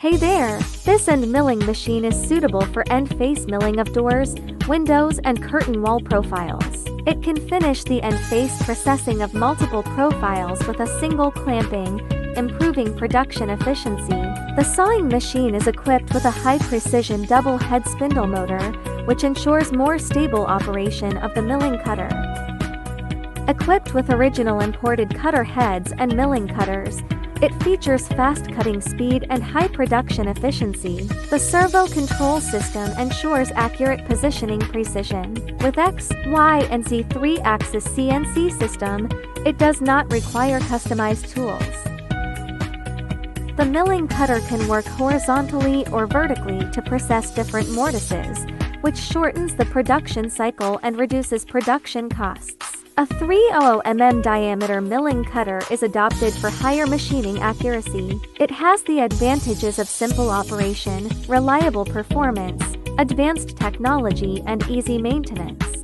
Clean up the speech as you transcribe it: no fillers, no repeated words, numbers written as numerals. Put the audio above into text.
Hey there! This end milling machine is suitable for end-face milling of doors, windows, and curtain wall profiles. It can finish the end-face processing of multiple profiles with a single clamping, improving production efficiency. The sawing machine is equipped with a high-precision double-head spindle motor, which ensures more stable operation of the milling cutter. Equipped with original imported cutter heads and milling cutters, it features fast cutting speed and high production efficiency. The servo control system ensures accurate positioning precision. With X, Y, and Z 3-axis CNC system, it does not require customized tools. The milling cutter can work horizontally or vertically to process different mortises, which shortens the production cycle and reduces production costs. A 300 mm diameter milling cutter is adopted for higher machining accuracy. It has the advantages of simple operation, reliable performance, advanced technology, and easy maintenance.